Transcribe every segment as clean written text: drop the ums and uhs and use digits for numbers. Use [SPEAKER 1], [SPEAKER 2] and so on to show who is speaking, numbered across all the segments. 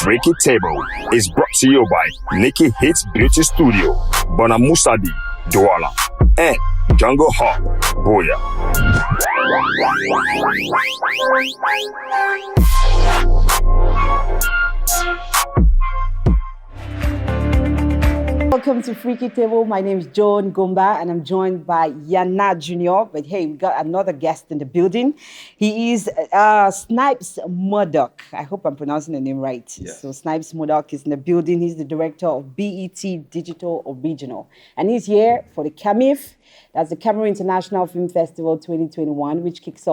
[SPEAKER 1] Freaky Table is brought to you by Nikki Hits Beauty Studio, Bona Musadi, Douala, and Jungle Hawk, Boya.
[SPEAKER 2] Welcome to Freaky Table. My name is Joan Gomba, and I'm joined by Yana Jr. But hey, we got another guest in the building. He is Snypes Murdock. I hope I'm pronouncing the name right.
[SPEAKER 3] Yes.
[SPEAKER 2] So Snypes Murdock is in the building. He's the director of BET Digital Original. And he's here for the CAMIF. That's the Cameroon International Film Festival 2021, which kicked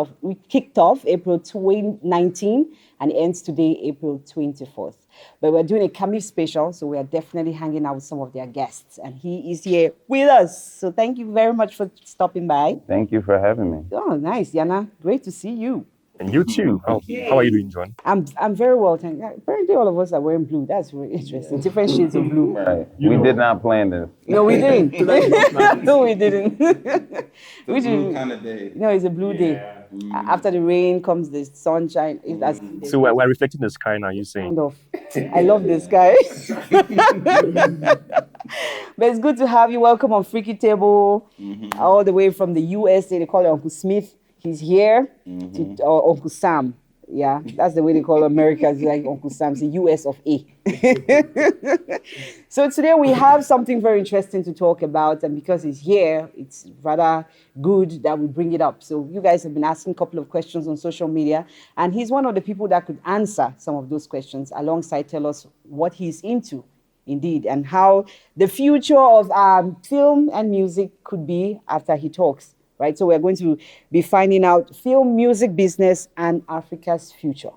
[SPEAKER 2] off April 2019 and ends today, April 24th. But we're doing a CAMIF special, so we are definitely hanging out with some of their guests. And he is here with us. So thank you very much for stopping by.
[SPEAKER 4] Thank you for having me.
[SPEAKER 2] Oh, nice, Yana. Great to see you.
[SPEAKER 3] And you too. How are you doing, John?
[SPEAKER 2] I'm very well, thank you. Apparently all of us are wearing blue. That's very interesting. Different shades of blue.
[SPEAKER 4] Right. We did not plan this.
[SPEAKER 2] No, we didn't. No, we didn't.
[SPEAKER 3] Which blue kind of day.
[SPEAKER 2] No, it's a blue day. After the rain comes the sunshine.
[SPEAKER 3] So we're reflecting the sky now, you're saying?
[SPEAKER 2] Kind of. I love the sky. But it's good to have you. Welcome on Freaky Table, all the way from the USA. They call it Uncle Smith. He's here, or Uncle Sam. Yeah, that's the way they call America. It's like Uncle Sam. It's the US of A. So today we have something very interesting to talk about. And because he's here, it's rather good that we bring it up. So you guys have been asking a couple of questions on social media. And he's one of the people that could answer some of those questions alongside tell us what he's into. Indeed, and how the future of film and music could be after he talks, right? So we're going to be finding out film, music, business, and Africa's future.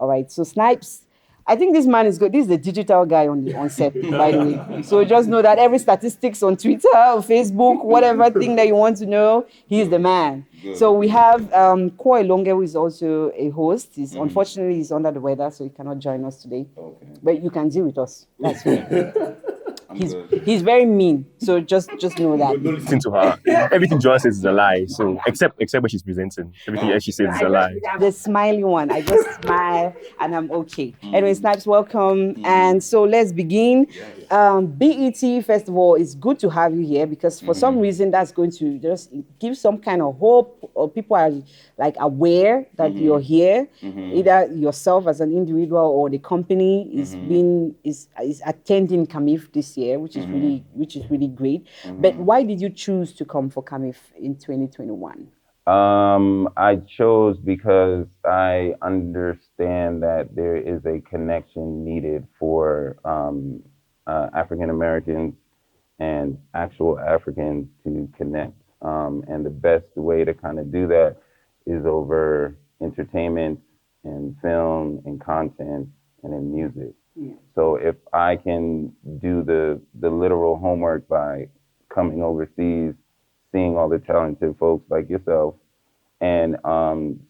[SPEAKER 2] All right, so Snipes, I think this man is good. This is the digital guy on set, by the way. So just know that every statistics on Twitter or Facebook, whatever thing that you want to know, he's the man. Good. So we have Koi Longe, who is also a host. Unfortunately, he's under the weather, so he cannot join us today. Okay. But you can deal with us. That's fine. He's very mean, so just know that.
[SPEAKER 3] Don't listen to her. Everything Joanna says is a lie. So except when she's presenting, everything else she says is a lie.
[SPEAKER 2] The smiley one. I just smile and I'm okay. Anyway, Snipes, welcome. And so let's begin. BET Festival is good to have you here because for some reason that's going to just give some kind of hope, or people are like aware that you're here. Either yourself as an individual or the company is attending CAMIF this year, which is really great. But why did you choose to come for CAMIF in 2021?
[SPEAKER 4] I chose because I understand that there is a connection needed for African Americans and actual Africans to connect. And the best way to kind of do that is over entertainment and film and content and in music. Yeah. So if I can do the literal homework by coming overseas, seeing all the talented folks like yourself, and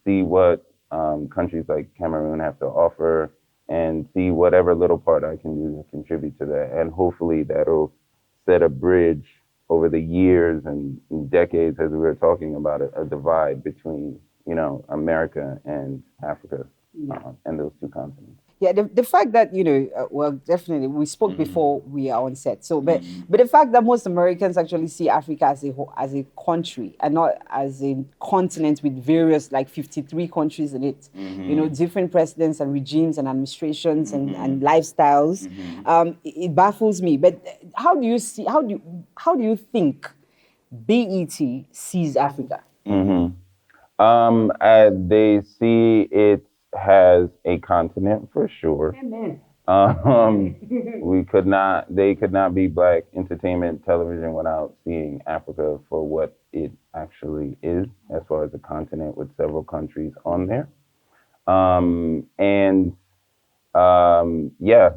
[SPEAKER 4] see what countries like Cameroon have to offer, and see whatever little part I can do to contribute to that. And hopefully that'll set a bridge over the years and decades, as we were talking about, a divide between, America and Africa, and those two continents.
[SPEAKER 2] Yeah, the fact that, well, definitely, we spoke before we are on set. So, but the fact that most Americans actually see Africa as a country and not as a continent with various, like 53 countries in it, different presidents and regimes and administrations and lifestyles, it baffles me. But how do you think BET sees Africa?
[SPEAKER 4] They see it has a continent for sure.
[SPEAKER 2] Amen.
[SPEAKER 4] They could not be Black entertainment television without seeing Africa for what it actually is, as far as a continent with several countries on there.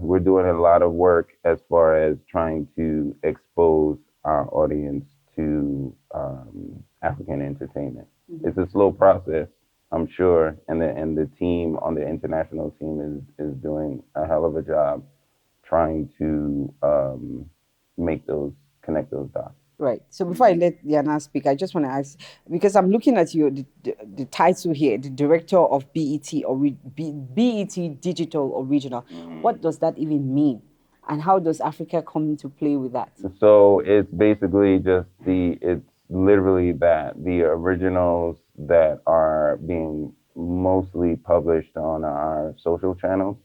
[SPEAKER 4] We're doing a lot of work as far as trying to expose our audience to African entertainment. It's a slow process, I'm sure, and the team on the international team is doing a hell of a job trying to connect those dots.
[SPEAKER 2] Right. So before I let Diana speak, I just want to ask, because I'm looking at the title here, the director of BET Digital Original. What does that even mean? And how does Africa come into play with that?
[SPEAKER 4] So it's basically it's literally that the originals that are being mostly published on our social channels.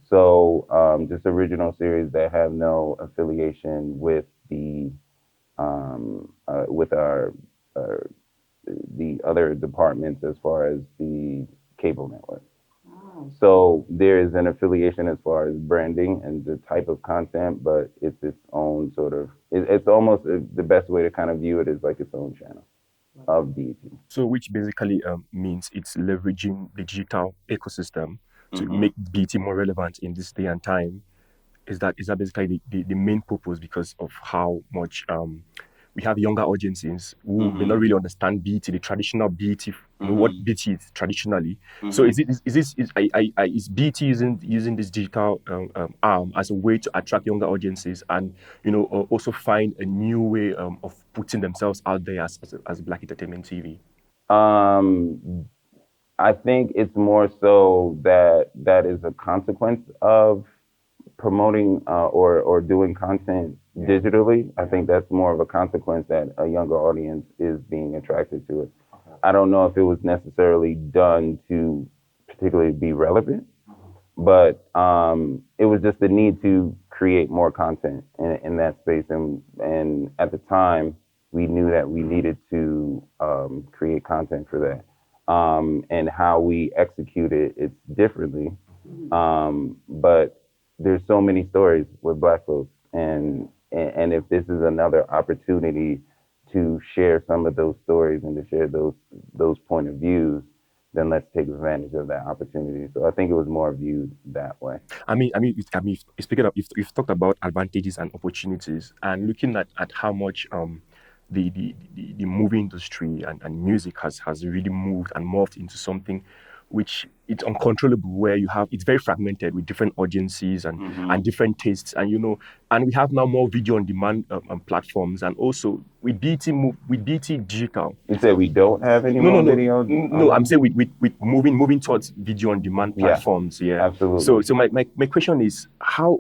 [SPEAKER 4] So just original series that have no affiliation with with the other departments as far as the cable network. So there is an affiliation as far as branding and the type of content, but it's its own sort of. It's almost the best way to kind of view it is like its own channel of BET.
[SPEAKER 3] So, which basically means it's leveraging the digital ecosystem to make BT more relevant in this day and time. Is that basically the main purpose, because of how much we have younger audiences who may not really understand BT, the traditional BT, what BT is traditionally. So is BT using this digital arm as a way to attract younger audiences and also find a new way of putting themselves out there as Black Entertainment TV?
[SPEAKER 4] I think it's more so that is a consequence of promoting or doing content digitally. I think that's more of a consequence that a younger audience is being attracted to it. I don't know if it was necessarily done to particularly be relevant, but it was just the need to create more content in that space. And at the time, we knew that we needed to create content for that. And how we execute it's differently. But there's so many stories with Black folks, and if this is another opportunity to share some of those stories and to share those point of views, then let's take advantage of that opportunity. So I think it was more viewed that way.
[SPEAKER 3] I mean, speaking of, you've talked about advantages and opportunities, and looking at how much the movie industry and music has really moved and morphed into something which it's uncontrollable, where it's very fragmented with different audiences and different tastes, and we have now more video on demand platforms, and also with BT Digital.
[SPEAKER 4] You said we don't have any more video?
[SPEAKER 3] No, I'm saying with moving towards video on demand platforms. Yeah,
[SPEAKER 4] absolutely.
[SPEAKER 3] So my question is how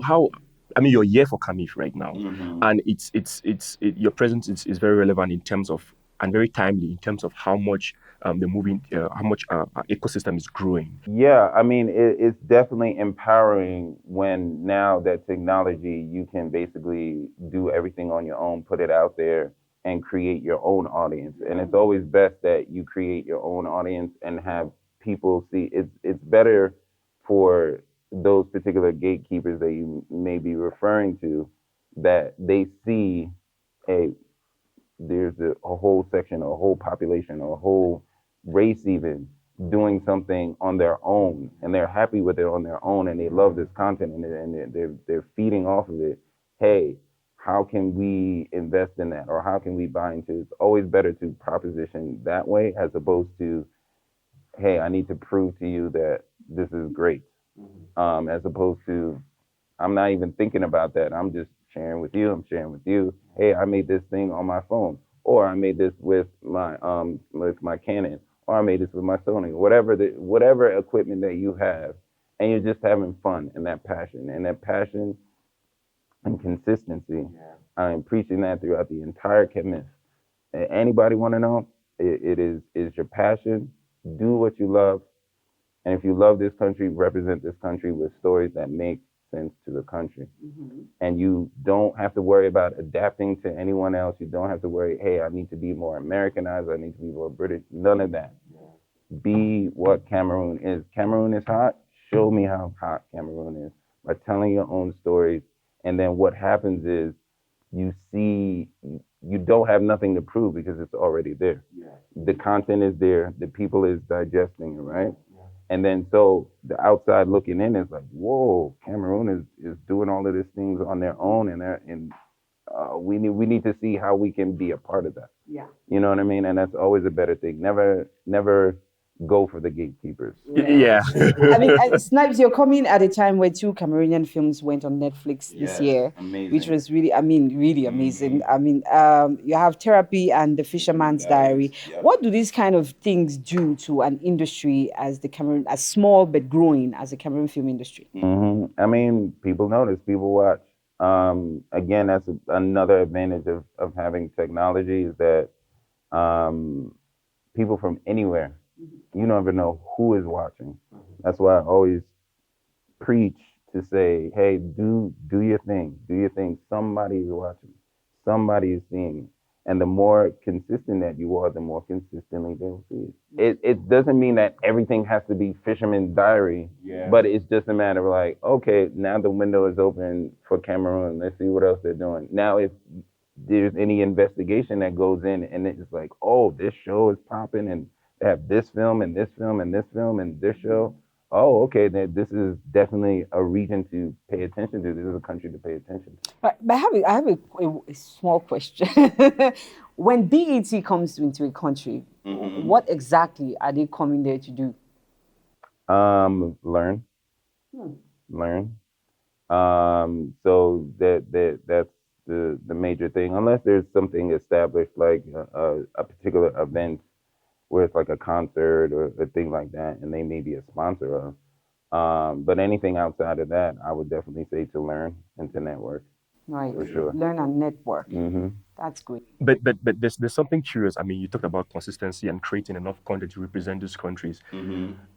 [SPEAKER 3] I mean, you're here for Kamif right now, and your presence is very relevant in terms of, and very timely in terms of how much our ecosystem is growing.
[SPEAKER 4] Yeah, I mean, it's definitely empowering when now that technology, you can basically do everything on your own, put it out there, and create your own audience. And it's always best that you create your own audience and have people see. It's better for those particular gatekeepers that you may be referring to, that they see there's a whole section, a whole population, a whole race even doing something on their own, and they're happy with it on their own, and they love this content, and they're feeding off of it. Hey, how can we invest in that, or how can we buy into it? It's always better to proposition that way as opposed to, hey, I need to prove to you that this is great. As opposed to, I'm not even thinking about that. I'm just sharing with you. I'm sharing with you. Hey, I made this thing on my phone, or I made this with my Canon, or I made this with my Sony. Whatever equipment that you have, and you're just having fun and that passion and consistency. I am preaching that throughout the entire Kamif. Anybody want to know? It is your passion. Do what you love. And if you love this country, represent this country with stories that make sense to the country. And you don't have to worry about adapting to anyone else. You don't have to worry, hey, I need to be more Americanized. I need to be more British. None of that. Be what Cameroon is. Cameroon is hot. Show me how hot Cameroon is by telling your own stories. And then what happens is you see, you don't have nothing to prove because it's already there. The content is there. The people is digesting it, right? And then so the outside looking in is like, whoa, Cameroon is doing all of these things on their own, and we need to see how we can be a part of that.
[SPEAKER 2] Yeah.
[SPEAKER 4] You know what I mean? And that's always a better thing. Never go for the gatekeepers.
[SPEAKER 3] Yeah.
[SPEAKER 2] I mean, Snipes, you're coming at a time where two Cameroonian films went on Netflix this year, which was really, I mean, really amazing. I mean, you have Therapy and The Fisherman's Diary. What do these kind of things do to an industry as as small but growing as the Cameroon film industry?
[SPEAKER 4] I mean, people notice, people watch. Again, that's another advantage of having technology is that people from anywhere, you never know who is watching. That's why I always preach to say, hey, do your thing. Do your thing. Somebody is watching. Somebody is seeing it. And the more consistent that you are, the more consistently they'll see it. It doesn't mean that everything has to be Fisherman's Diary, but it's just a matter of like, okay, now the window is open for Cameroon. Let's see what else they're doing. Now, if there's any investigation that goes in and it's like, oh, this show is popping and they have this film and this film and this film and this show. Oh, okay, then this is definitely a region to pay attention to. This is a country to pay attention to.
[SPEAKER 2] But I have a small question. When BET comes into a country, what exactly are they coming there to do?
[SPEAKER 4] Learn. So that's the major thing. Unless there's something established like a particular event where it's like a concert or a thing like that, and they may be a sponsor of. But anything outside of that, I would definitely say to learn and to network.
[SPEAKER 2] Right.
[SPEAKER 4] For sure.
[SPEAKER 2] Learn and network. That's good.
[SPEAKER 3] But there's something curious. I mean, you talked about consistency and creating enough content to represent these countries.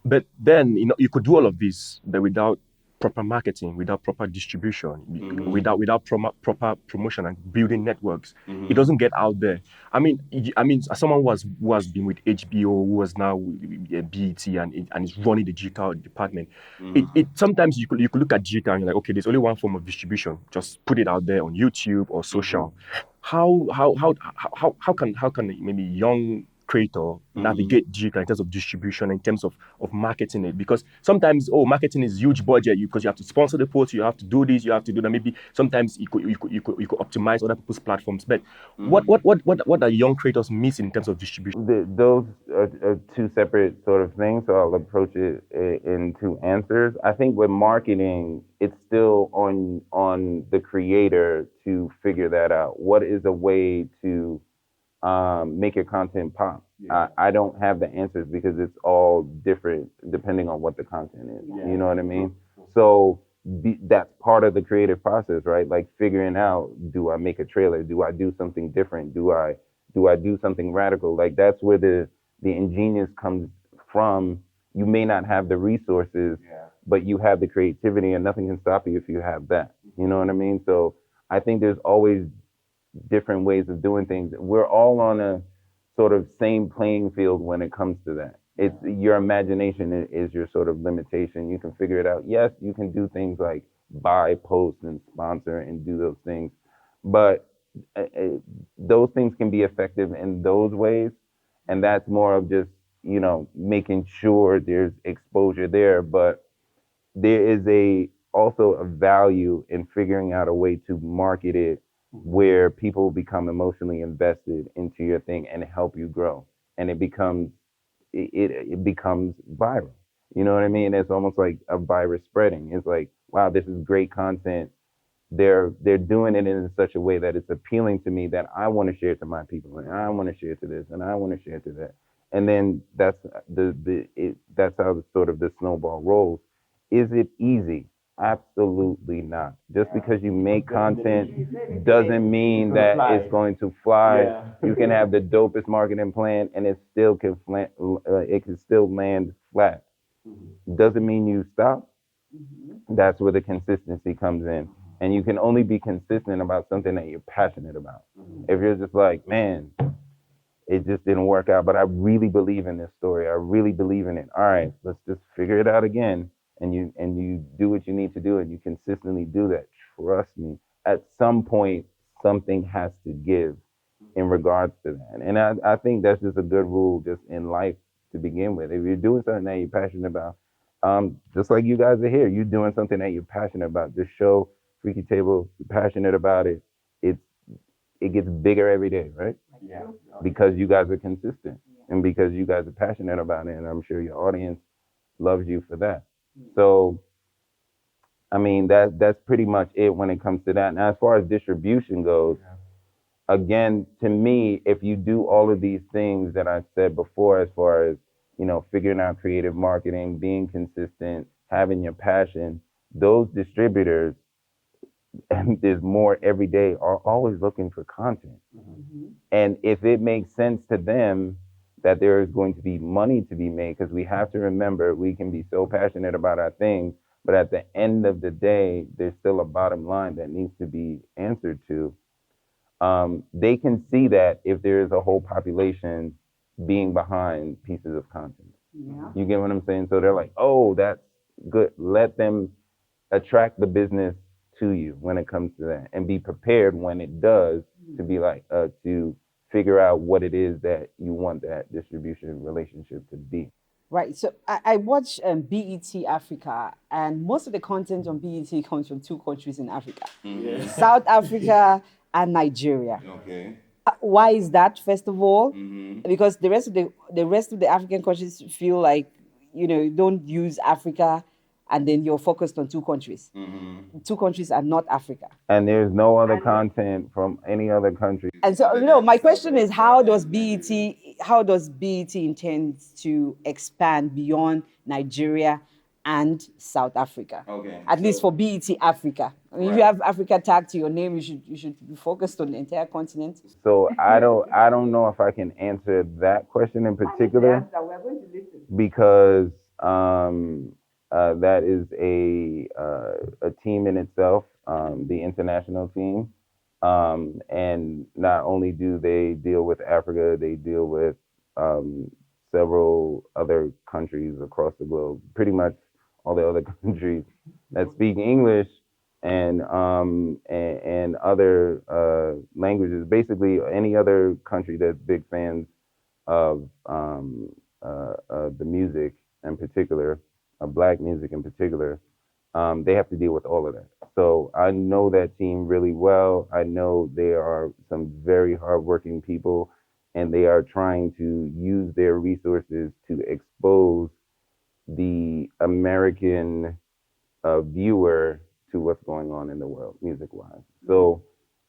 [SPEAKER 3] But then you could do all of this, but without proper marketing, without proper distribution, without proper promotion and building networks. It doesn't get out there. I mean, as someone who has been with HBO, who was now with BET and is running the digital department. It sometimes you could look at digital and you're like, okay, there's only one form of distribution. Just put it out there on YouTube or social. How can maybe young creator navigate digital in terms of distribution, in terms of marketing it? Because sometimes marketing is huge budget because you have to sponsor the post, you have to do this, you have to do that. Maybe sometimes you could optimize other people's platforms. But what are young creators missing in terms of distribution?
[SPEAKER 4] Those are two separate sort of things, so I'll approach it in two answers. I think with marketing, it's still on the creator to figure that out. What is a way to make your content pop? I don't have the answers because it's all different depending on what the content is. You know what I mean? So that's part of the creative process, right? Like figuring out, do I make a trailer? Do I do something different? Do I do something radical? Like that's where the ingenious comes from. You may not have the resources, but you have the creativity, and nothing can stop you if you have that. You know what I mean? So I think there's always different ways of doing things. We're all on a sort of same playing field when it comes to that. It's your imagination is your sort of limitation. You can figure it out. Yes, you can do things like buy, post, and sponsor and do those things, but those things can be effective in those ways, and that's more of just making sure there's exposure there. But there is also a value in figuring out a way to market it where people become emotionally invested into your thing and help you grow, and it becomes viral. You know what I mean? It's almost like a virus spreading. It's like, wow, this is great content. They're doing it in such a way that it's appealing to me that I want to share it to my people, and I want to share it to this, and I want to share it to that. And then that's that's how sort of the snowball rolls. Is it easy? Absolutely not. Just because you make content doesn't mean that it's going to fly. You can have the dopest marketing plan and it still can land flat. Doesn't mean you stop. That's where the consistency comes in. And you can only be consistent about something that you're passionate about. If you're just like, man, it just didn't work out, but I really believe in this story. I really believe in it. All right, let's just figure it out again. And you do what you need to do, and you consistently do that. Trust me, at some point, something has to give in regards to that. And I think that's just a good rule just in life to begin with. If you're doing something that you're passionate about, just like you guys are here, you're doing something that you're passionate about. This show, Freaky Table, you're passionate about it. It gets bigger every day, right? Because you guys are consistent. and because you guys are passionate about it, and I'm sure your audience loves you for that. So, I mean, that's pretty much it when it comes to that. Now, as far as distribution goes, again, to me, if you do all of these things that I said before, as far as, you know, figuring out creative marketing, being consistent, having your passion, those distributors, and there's more every day, are always looking for content. And if it makes sense to them that there is going to be money to be made, because we have to remember, we can be so passionate about our things, but at the end of the day, there's still a bottom line that needs to be answered to. They can see that if there is a whole population being behind pieces of content.
[SPEAKER 2] Yeah.
[SPEAKER 4] You get what I'm saying? So they're like, oh, that's good. Let them attract the business to you when it comes to that, and be prepared when it does to be like, to figure out what it is that you want that distribution relationship to be.
[SPEAKER 2] Right. So I watch BET Africa, and most of the content on BET comes from two countries in Africa, South Africa and Nigeria.
[SPEAKER 4] Okay.
[SPEAKER 2] Why is that? First of all, because the rest of the African countries feel like, you know, don't use Africa, and then you're focused on two countries. Two countries are not Africa.
[SPEAKER 4] And there's no other content from any other country.
[SPEAKER 2] And so, you know, my question is, how does BET intend to expand beyond Nigeria and South Africa?
[SPEAKER 4] Okay.
[SPEAKER 2] At least for BET Africa. I mean, if you have Africa tagged to your name, you should be focused on the entire continent.
[SPEAKER 4] So I don't know if I can answer that question in particular,
[SPEAKER 2] We're going to listen.
[SPEAKER 4] because that is a team in itself, the international team. And not only do they deal with Africa, they deal with several other countries across the globe, pretty much all the other countries that speak English, and other languages. Basically, any other country that's big fans of the music in particular, of Black music in particular, they have to deal with all of that. So I know that team really well. I know they are some very hardworking people, and they are trying to use their resources to expose the American viewer to what's going on in the world, music-wise. So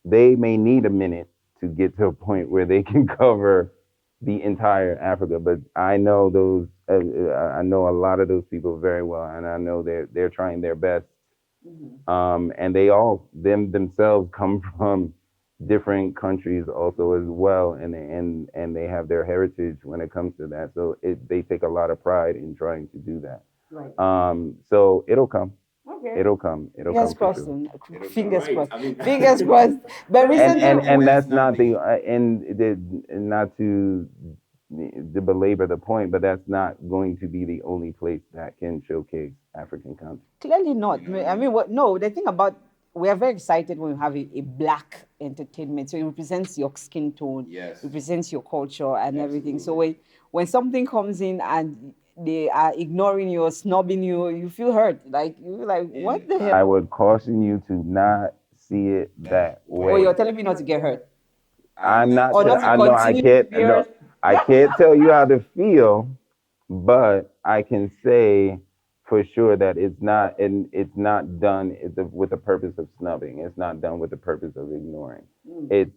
[SPEAKER 4] they may need a minute to get to a point where they can cover the entire Africa, but I know those. I know a lot of those people very well, and I know they're trying their best. And they all themselves come from different countries also as well, and they have their heritage when it comes to that. So they take a lot of pride in trying to do that.
[SPEAKER 2] Right.
[SPEAKER 4] So it'll come.
[SPEAKER 2] Okay.
[SPEAKER 4] It'll come. It'll
[SPEAKER 2] Fingers
[SPEAKER 4] come.
[SPEAKER 2] crossed.
[SPEAKER 4] For sure.
[SPEAKER 2] Fingers crossed. Fingers crossed. But recently,
[SPEAKER 4] And that's not the not to belabor the point, but that's not going to be the only place that can showcase African content.
[SPEAKER 2] clearly not. I mean, no, the thing about, we are very excited when we have a Black entertainment. So it represents your skin tone, represents your culture and everything. So when something comes in and they are ignoring you or snobbing you, you feel hurt. Like, you're like, what the hell?
[SPEAKER 4] I would caution you to not see it that way.
[SPEAKER 2] Or you're telling me not to get hurt.
[SPEAKER 4] I'm not.
[SPEAKER 2] Or not to
[SPEAKER 4] I know I
[SPEAKER 2] continue
[SPEAKER 4] can't.
[SPEAKER 2] to be
[SPEAKER 4] No,
[SPEAKER 2] hurt.
[SPEAKER 4] I can't tell you how to feel, but I can say for sure that it's not done with the purpose of snubbing. It's not done with the purpose of ignoring. It's,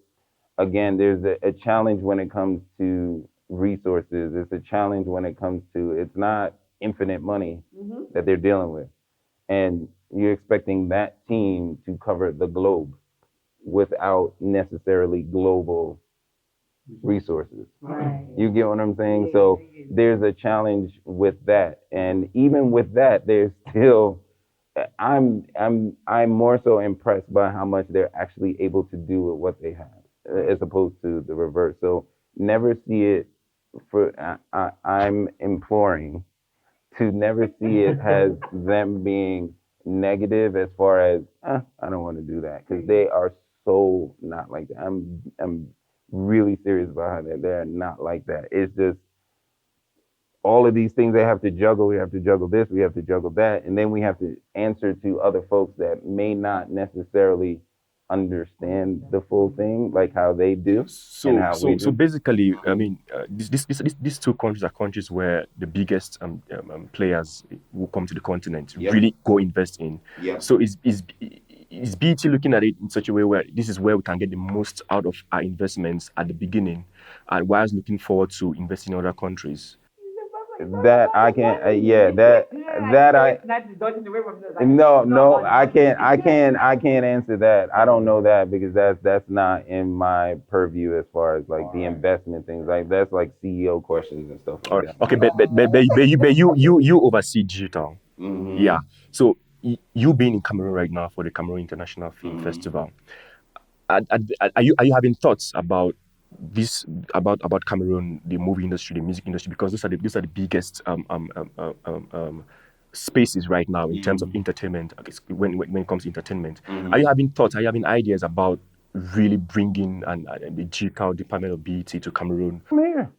[SPEAKER 4] again, there's a challenge when it comes to resources. It's a challenge when it comes to, it's not infinite money that they're dealing with, and you're expecting that team to cover the globe without necessarily global resources.
[SPEAKER 2] Right.
[SPEAKER 4] You get what I'm saying? So there's a challenge with that, and even with that, there's still. I'm more so impressed by how much they're actually able to do with what they have, as opposed to the reverse. So never see it for. I'm imploring to never see it as them being negative as far as I don't want to do that, because they are so not like that. I'm really serious about how they're not like that. It's just all of these things they have to juggle. We have to juggle this, we have to juggle that, and then we have to answer to other folks that may not necessarily understand the full thing, like how they do and
[SPEAKER 3] So,
[SPEAKER 4] how we do.
[SPEAKER 3] basically, I mean, these two countries are countries where the biggest players who come to the continent really go invest in. So, is BT looking at it in such a way where this is where we can get the most out of our investments at the beginning, and whilst looking forward to investing in other countries?
[SPEAKER 4] That I can't. I can't answer that. I don't know that because that's not in my purview as far as like the investment things. Like that's like CEO questions and stuff like that.
[SPEAKER 3] Okay, but you oversee digital. Yeah. So you being in Cameroon right now for the Cameroon International Film Festival, are you having thoughts about this about Cameroon, the movie industry, the music industry, because these are the biggest spaces right now in terms of entertainment. When it comes to entertainment, are you having thoughts? Are you having ideas about really bringing the digital department of BET to Cameroon?
[SPEAKER 4] I'm here.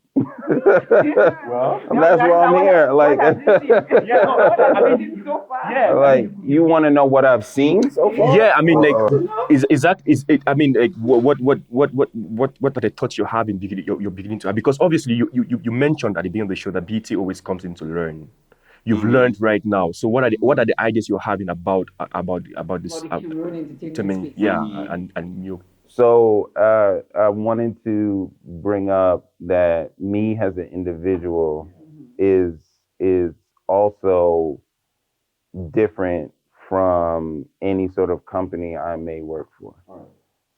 [SPEAKER 4] That's why I'm here. Like, like you want to know what I've seen so far?
[SPEAKER 3] Yeah, I mean, like, I mean, like, what are the thoughts you're having? You're beginning to have, because obviously you mentioned at the beginning of the show that BT always comes in to learn. You've learned right now. So what are the ideas you're having about this entertainment? Yeah, and you.
[SPEAKER 4] So I wanted to bring up that me as an individual is also different from any sort of company I may work for.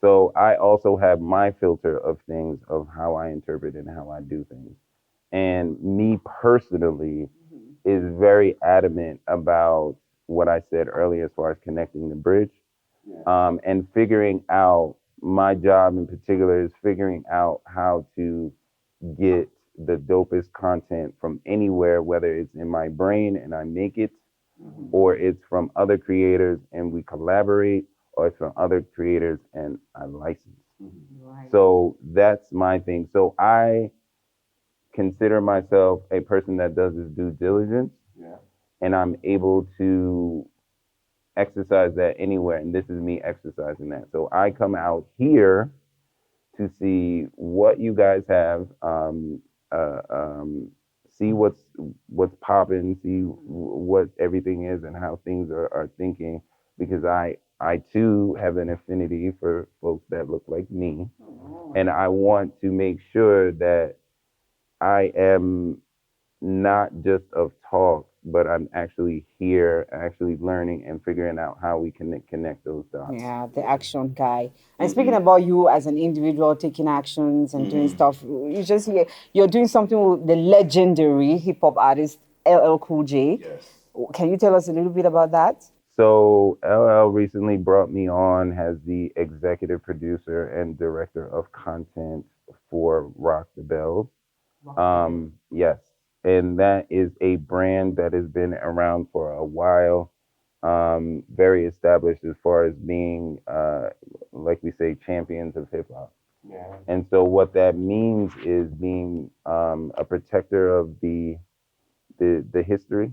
[SPEAKER 4] So I also have my filter of things, of how I interpret and how I do things. And me personally is very adamant about what I said earlier as far as connecting the bridge, and figuring out, my job in particular is figuring out how to get the dopest content from anywhere, whether it's in my brain and I make it, or it's from other creators and we collaborate, or it's from other creators and I license. So that's my thing. So I consider myself a person that does his due diligence, and I'm able to exercise that anywhere, and this is me exercising that. So I come out here to see what you guys have, see what's popping, see what everything is and how things are thinking, because I too have an affinity for folks that look like me, and I want to make sure that I am not just of talk, but I'm actually here, actually learning and figuring out how we can connect those dots.
[SPEAKER 2] Yeah, the action guy. And speaking about you as an individual taking actions and doing stuff, you're doing something with the legendary hip hop artist LL Cool J. Yes. Can you tell us a little bit about that?
[SPEAKER 4] So LL recently brought me on as the executive producer and director of content for Rock the Bells. Yes. And that is a brand that has been around for a while, very established as far as being, like we say, champions of hip hop. Yeah. And so what that means is being a protector of the history,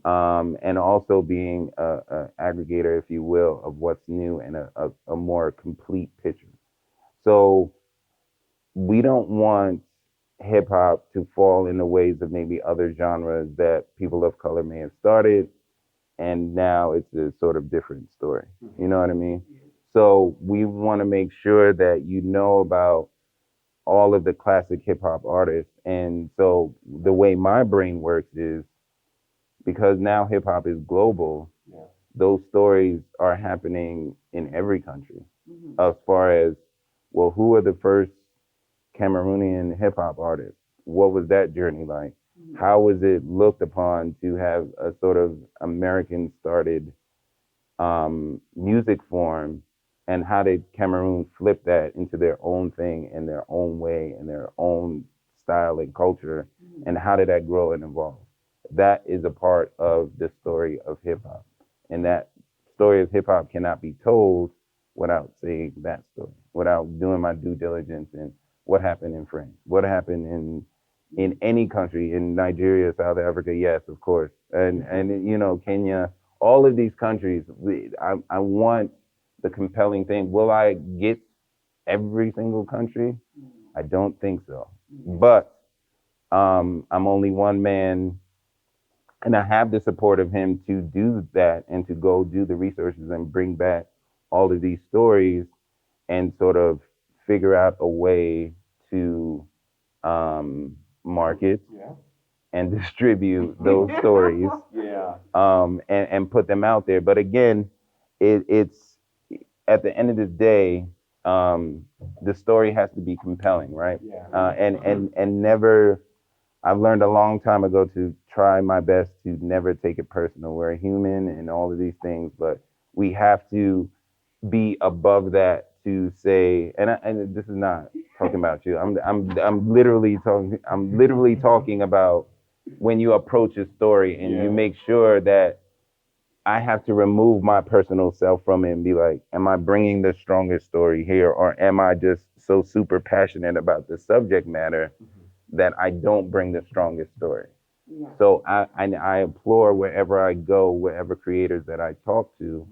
[SPEAKER 4] and also being a aggregator, if you will, of what's new and a more complete picture. So we don't want hip hop to fall in the ways of maybe other genres that people of color may have started, and now it's a sort of different story. You know what I mean? So we want to make sure that you know about all of the classic hip hop artists. And so the way my brain works is, because now hip hop is global, those stories are happening in every country. As far as, well, who are the first Cameroonian hip hop artists? What was that journey like? How was it looked upon to have a sort of American started music form? And how did Cameroon flip that into their own thing in their own way and their own style and culture? And how did that grow and evolve? That is a part of the story of hip hop. And that story of hip hop cannot be told without saying that story, without doing my due diligence and what happened in France, what happened in any country, in Nigeria, South Africa, yes, of course, and you know, Kenya, all of these countries. I want the compelling thing. Will I get every single country? I don't think so. But I'm only one man, and I have the support of him to do that and to go do the resources and bring back all of these stories and sort of figure out a way to market and distribute those stories and put them out there. But again, it's at the end of the day, the story has to be compelling, right? And never, I've learned a long time ago to try my best to never take it personal. We're human and all of these things, but we have to be above that to say, and this is not talking about you. I'm literally talking about when you approach a story and you make sure that I have to remove my personal self from it and be like, am I bringing the strongest story here, or am I just so super passionate about the subject matter that I don't bring the strongest story? Yeah. So I implore wherever I go, wherever creators that I talk to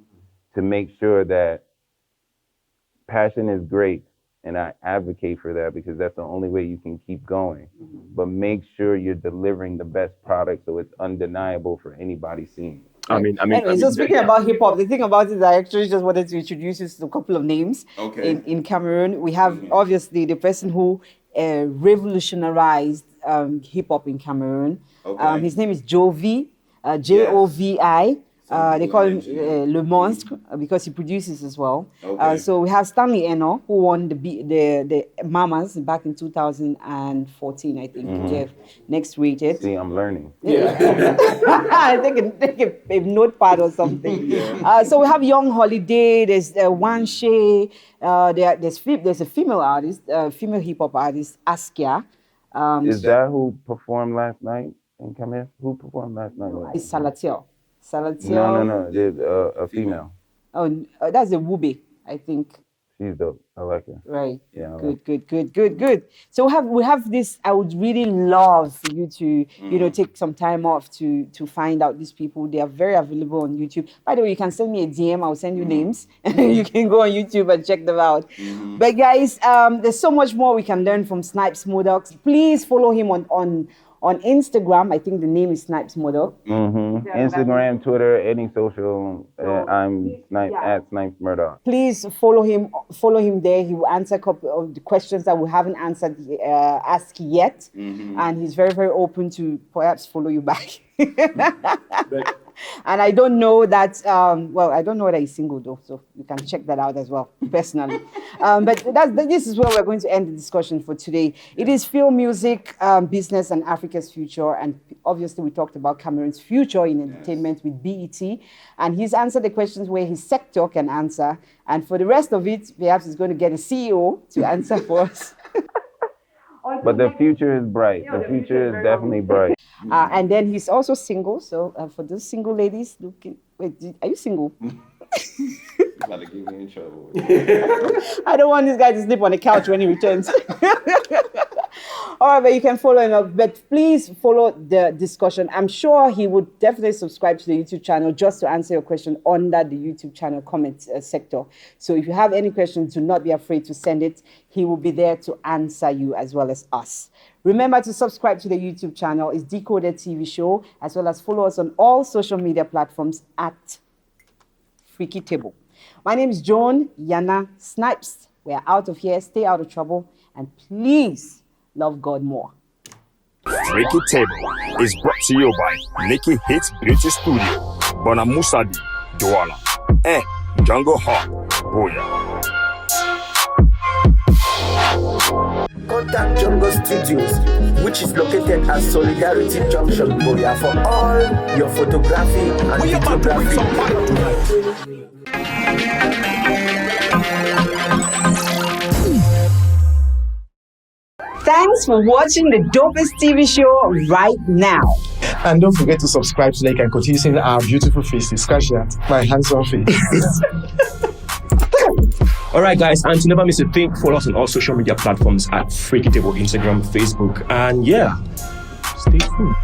[SPEAKER 4] make sure that passion is great, and I advocate for that because that's the only way you can keep going. But make sure you're delivering the best product so it's undeniable for anybody seeing it.
[SPEAKER 2] Anyway, so speaking about hip hop, the thing about it is I actually just wanted to introduce you to a couple of names in Cameroon. We have obviously the person who revolutionized hip hop in Cameroon. His name is Jovi, Jovi. They call him Le Monstre because he produces as well. So we have Stanley Eno, who won the Mamas back in 2014, I think. Jeff, next rated.
[SPEAKER 4] See, I'm learning.
[SPEAKER 2] I think a notepad or something. So we have Young Holiday. There's Wan Shea. There's a female artist, female hip hop artist, Askia.
[SPEAKER 4] Is that who performed last night in Cameroon? Who performed last night?
[SPEAKER 2] It's Salatiel.
[SPEAKER 4] No. There's a female.
[SPEAKER 2] Oh, that's a Wube, I think.
[SPEAKER 4] She's dope. I like her.
[SPEAKER 2] Right.
[SPEAKER 4] Yeah.
[SPEAKER 2] Good. So we have this. I would really love for you to, take some time off to find out these people. They are very available on YouTube. By the way, you can send me a DM. I'll send you names. You can go on YouTube and check them out. But guys, there's so much more we can learn from Snypes Murdock. Please follow him on Instagram. I think the name is Snypes Murdock.
[SPEAKER 4] Instagram, Twitter, any social. I'm at Snypes Murdock.
[SPEAKER 2] Please follow him there. He will answer a couple of the questions that we haven't asked yet. And he's very, very open to perhaps follow you back. And I don't know that, I don't know that he's single though, so you can check that out as well, personally. But this is where we're going to end the discussion for today. It is film, music, business, and Africa's future. And obviously we talked about Cameroon's future in entertainment with BET. And he's answered the questions where his sector can answer. And for the rest of it, perhaps he's going to get a CEO to answer for us.
[SPEAKER 4] But the future is bright. The future is definitely bright.
[SPEAKER 2] And then he's also single. So for those single ladies, are you single?
[SPEAKER 4] About to get me in trouble.
[SPEAKER 2] I don't want this guy to sleep on the couch when he returns. All right, but you can follow him up. But please follow the discussion. I'm sure he would definitely subscribe to the YouTube channel just to answer your question under the YouTube channel comment sector. So if you have any questions, do not be afraid to send it. He will be there to answer you as well as us. Remember to subscribe to the YouTube channel. It's DcodedTV Show, as well as follow us on all social media platforms at Freaky Table. My name is Joan Yana Snipes. We're out of here. Stay out of trouble. And please love God more.
[SPEAKER 1] Freaky Table is brought to you by Nikki Hits Beauty Studio, Bona Musadi, Douala, and Jungle Hawk, Boya.
[SPEAKER 5] Contact Jungle Studios, which is located at Solidarity Junction, Boya, for all your photography and videography.
[SPEAKER 2] Thanks for watching the dopest TV show right now.
[SPEAKER 6] And don't forget to subscribe so that you can continue seeing our beautiful faces. Scratch that, my handsome face.
[SPEAKER 3] Alright guys, and to never miss a thing, follow us on all social media platforms at Freaky Table, Instagram, Facebook, and stay tuned.